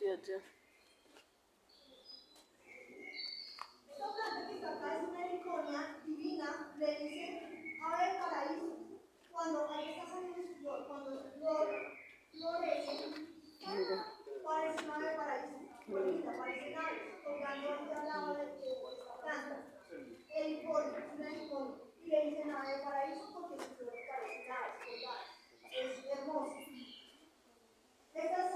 7. Esta planta que está acá es una heliconia divina, le dicen ave del paraíso. Cuando ahí está saliendo su flor, cuando su flor florece, parece una ave del paraíso. Bonita, parecen aves, colgando ahí al lado de esta planta. Heliconia, es una heliconia. Y le dicen ave del paraíso porque sus flores parecen aves colgadas. Es hermoso. Estas